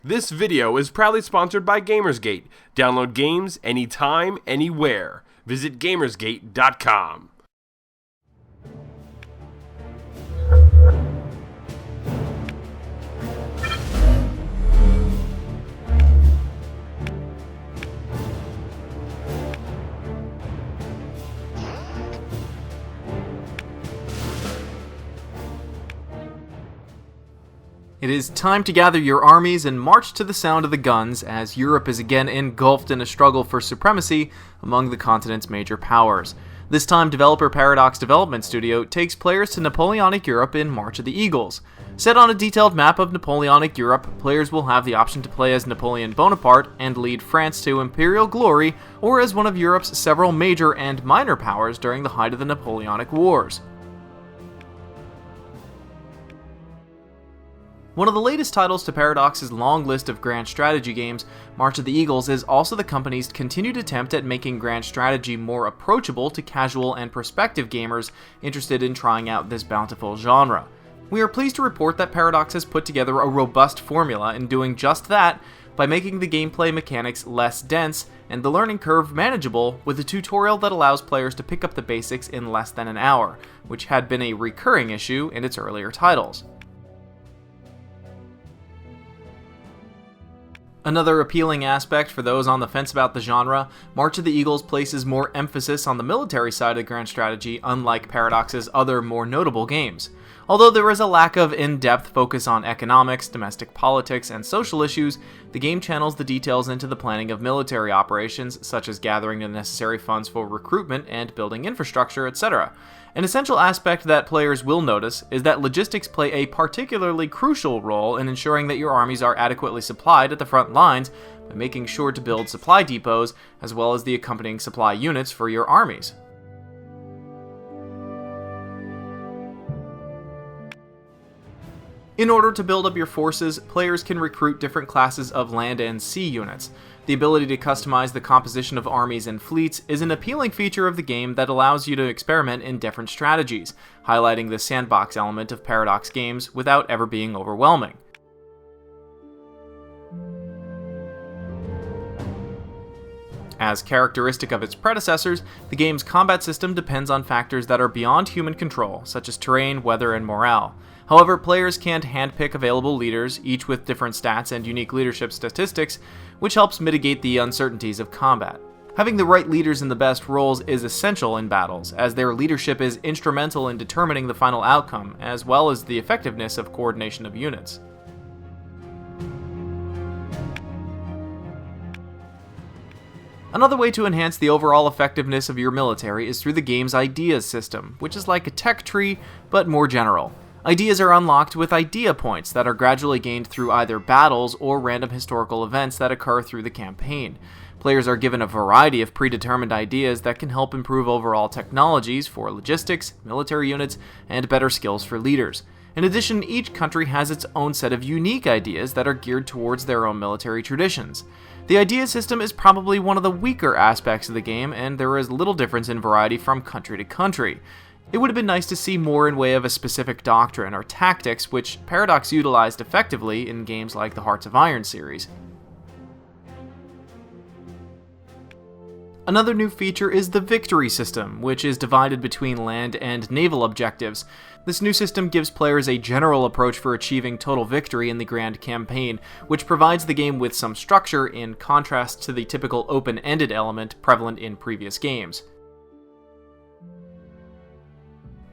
This video is proudly sponsored by Gamersgate. Download games anytime, anywhere. Visit Gamersgate.com. It is time to gather your armies and march to the sound of the guns as Europe is again engulfed in a struggle for supremacy among the continent's major powers. This time, developer Paradox Development Studio takes players to Napoleonic Europe in March of the Eagles. Set on a detailed map of Napoleonic Europe, players will have the option to play as Napoleon Bonaparte and lead France to imperial glory, or as one of Europe's several major and minor powers during the height of the Napoleonic Wars. One of the latest titles to Paradox's long list of grand strategy games, March of the Eagles is also the company's continued attempt at making grand strategy more approachable to casual and prospective gamers interested in trying out this bountiful genre. We are pleased to report that Paradox has put together a robust formula in doing just that by making the gameplay mechanics less dense and the learning curve manageable with a tutorial that allows players to pick up the basics in less than an hour, which had been a recurring issue in its earlier titles. Another appealing aspect for those on the fence about the genre, March of the Eagles places more emphasis on the military side of grand strategy, unlike Paradox's other more notable games. Although there is a lack of in-depth focus on economics, domestic politics, and social issues, the game channels the details into the planning of military operations, such as gathering the necessary funds for recruitment and building infrastructure, etc. An essential aspect that players will notice is that logistics play a particularly crucial role in ensuring that your armies are adequately supplied at the front lines by making sure to build supply depots as well as the accompanying supply units for your armies. In order to build up your forces, players can recruit different classes of land and sea units. The ability to customize the composition of armies and fleets is an appealing feature of the game that allows you to experiment in different strategies, highlighting the sandbox element of Paradox games without ever being overwhelming. As characteristic of its predecessors, the game's combat system depends on factors that are beyond human control, such as terrain, weather, and morale. However, players can handpick available leaders, each with different stats and unique leadership statistics, which helps mitigate the uncertainties of combat. Having the right leaders in the best roles is essential in battles, as their leadership is instrumental in determining the final outcome, as well as the effectiveness of coordination of units. Another way to enhance the overall effectiveness of your military is through the game's ideas system, which is like a tech tree, but more general. Ideas are unlocked with idea points that are gradually gained through either battles or random historical events that occur through the campaign. Players are given a variety of predetermined ideas that can help improve overall technologies for logistics, military units, and better skills for leaders. In addition, each country has its own set of unique ideas that are geared towards their own military traditions. The idea system is probably one of the weaker aspects of the game, and there is little difference in variety from country to country. It would have been nice to see more in way of a specific doctrine or tactics, which Paradox utilized effectively in games like the Hearts of Iron series. Another new feature is the victory system, which is divided between land and naval objectives. This new system gives players a general approach for achieving total victory in the grand campaign, which provides the game with some structure in contrast to the typical open-ended element prevalent in previous games.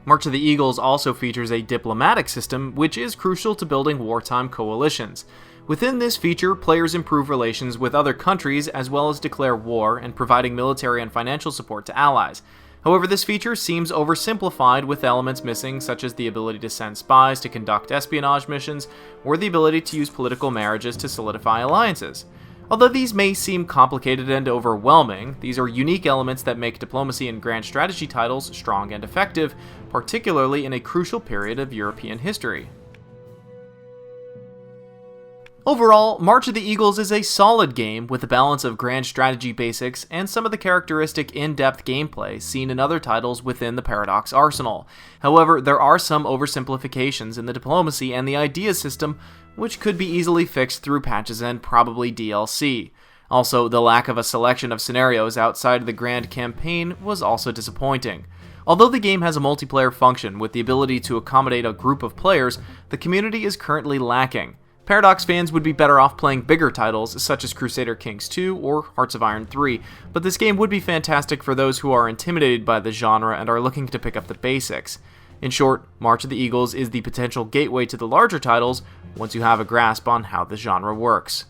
March of the Eagles also features a diplomatic system, which is crucial to building wartime coalitions. Within this feature, players improve relations with other countries as well as declare war and providing military and financial support to allies. However, this feature seems oversimplified with elements missing such as the ability to send spies to conduct espionage missions or the ability to use political marriages to solidify alliances. Although these may seem complicated and overwhelming, these are unique elements that make diplomacy in grand strategy titles strong and effective, particularly in a crucial period of European history. Overall, March of the Eagles is a solid game with a balance of grand strategy basics and some of the characteristic in-depth gameplay seen in other titles within the Paradox arsenal. However, there are some oversimplifications in the diplomacy and the idea system, which could be easily fixed through patches and probably DLC. Also, the lack of a selection of scenarios outside of the grand campaign was also disappointing. Although the game has a multiplayer function with the ability to accommodate a group of players, the community is currently lacking. Paradox fans would be better off playing bigger titles such as Crusader Kings 2 or Hearts of Iron 3, but this game would be fantastic for those who are intimidated by the genre and are looking to pick up the basics. In short, March of the Eagles is the potential gateway to the larger titles once you have a grasp on how the genre works.